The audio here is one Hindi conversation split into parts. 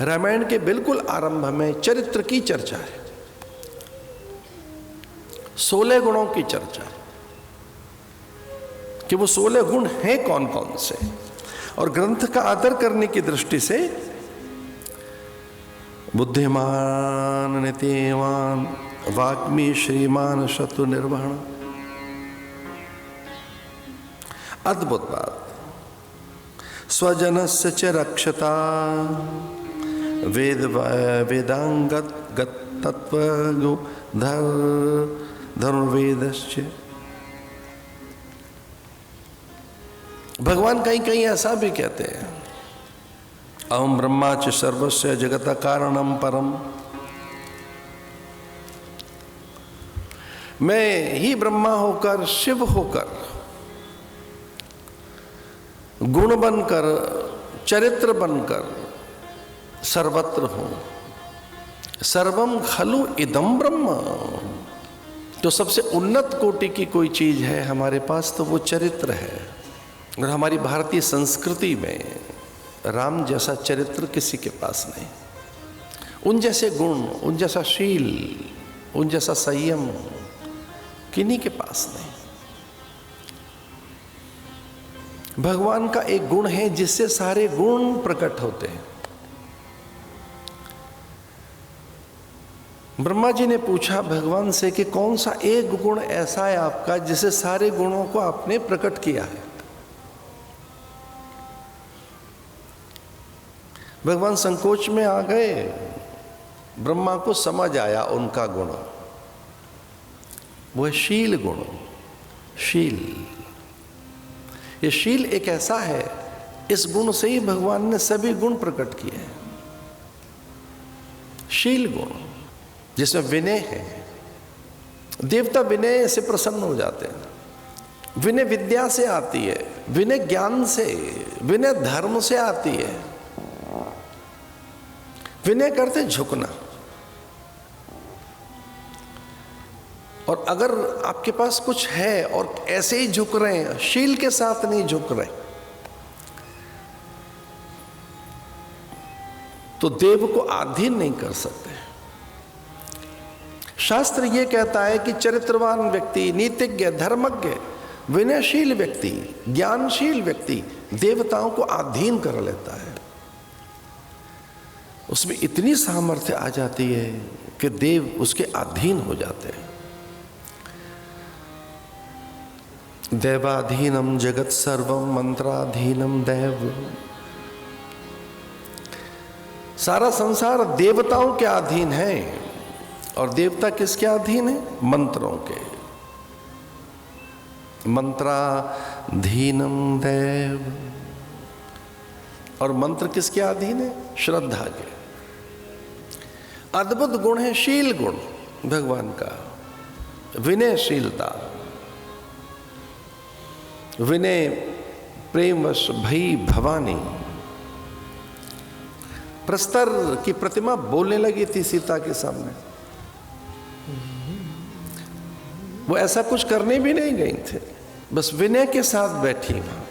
रामायण के बिल्कुल आरंभ में चरित्र की चर्चा है, 16 गुणों की चर्चा कि वो 16 गुण हैं कौन कौन से। और ग्रंथ का आदर करने की दृष्टि से बुद्धिमान नीतिवान वाग्मी श्रीमान शत्रु निर्वहण, अद्भुत बात। स्वजनस्य च रक्षता वेदांगत तत्व धर्मवेदस्य। भगवान कहीं कहीं ऐसा भी कहते हैं, अहम ब्रह्मा च सर्वस्य जगत कारणम परम, मैं ही ब्रह्मा होकर शिव होकर गुण बनकर चरित्र बनकर सर्वत्र हूं। सर्वम खलु इदम ब्रह्म, तो सबसे उन्नत कोटि की कोई चीज है हमारे पास तो वो चरित्र है। और हमारी भारतीय संस्कृति में राम जैसा चरित्र किसी के पास नहीं, उन जैसे गुण, उन जैसा शील, उन जैसा संयम किन्हीं के पास नहीं। भगवान का एक गुण है जिससे सारे गुण प्रकट होते हैं। ब्रह्मा जी ने पूछा भगवान से कि कौन सा एक गुण ऐसा है आपका जिसे सारे गुणों को आपने प्रकट किया है। भगवान संकोच में आ गए, ब्रह्मा को समझ आया उनका गुण, वो है शील गुण। शील, ये शील एक ऐसा है, इस गुण से ही भगवान ने सभी गुण प्रकट किए हैं। शील गुण जिसमें विनय है, देवता विनय से प्रसन्न हो जाते हैं। विनय विद्या से आती है, विनय ज्ञान से, विनय धर्म से आती है। विनय करते झुकना, और अगर आपके पास कुछ है और ऐसे ही झुक रहे हैं, शील के साथ नहीं झुक रहे, तो देव को अधीन नहीं कर सकते। शास्त्र यह कहता है कि चरित्रवान व्यक्ति, नीतिज्ञ, धर्मज्ञ, विनयशील व्यक्ति, ज्ञानशील व्यक्ति देवताओं को अधीन कर लेता है। उसमें इतनी सामर्थ्य आ जाती है कि देव उसके अधीन हो जाते हैं। देवाधीनम जगत सर्वम मंत्राधीनम दैव, सारा संसार देवताओं के अधीन है। और देवता किसके अधीन है? मंत्रों के। मंत्राधीनम दैव, और मंत्र किसके अधीन है? श्रद्धा के। अद्भुत गुण है शील गुण भगवान का, विनयशीलता। विनय प्रेमवश भई भवानी, प्रस्तर की प्रतिमा बोलने लगी थी सीता के सामने, वो ऐसा कुछ करने भी नहीं गई थे, बस विनय के साथ बैठी वहां।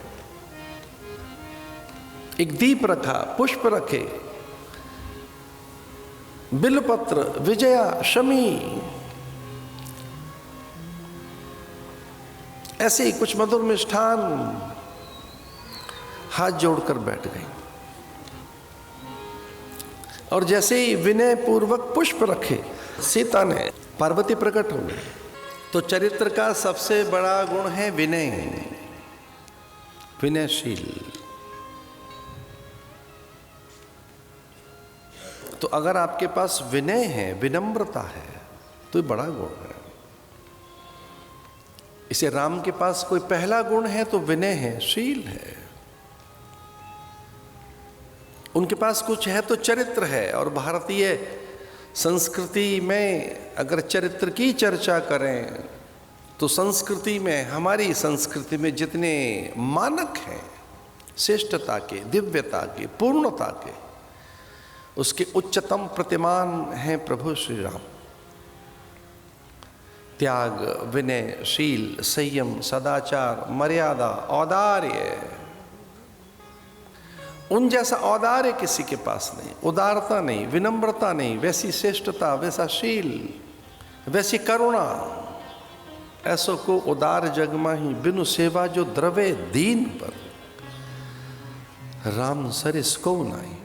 एक दीप रखा, पुष्प रखे, बिलपत्र, विजया, शमी, ऐसे ही कुछ मधुर मिष्ठान, हाथ जोड़कर बैठ गई। और जैसे ही विनय पूर्वक पुष्प रखे, सीता ने, पार्वती प्रकट हो गई। तो चरित्र का सबसे बड़ा गुण है विनय, विनयशील। तो अगर आपके पास विनय है, विनम्रता है, तो ये बड़ा गुण है। इसे राम के पास कोई पहला गुण है तो विनय है, शील है। उनके पास कुछ है तो चरित्र है। और भारतीय संस्कृति में अगर चरित्र की चर्चा करें तो संस्कृति में, हमारी संस्कृति में जितने मानक हैं श्रेष्ठता के, दिव्यता के, पूर्णता के, उसके उच्चतम प्रतिमान हैं प्रभु श्री राम। त्याग, विनय, शील, संयम, सदाचार, मर्यादा, औदार्य, उन जैसा औदार्य किसी के पास नहीं, उदारता नहीं, विनम्रता नहीं, वैसी श्रेष्ठता, वैसा शील, वैसी करुणा। ऐसो को उदार जग माही, बिनु सेवा जो द्रवे दीन पर, राम सरिस को नाई।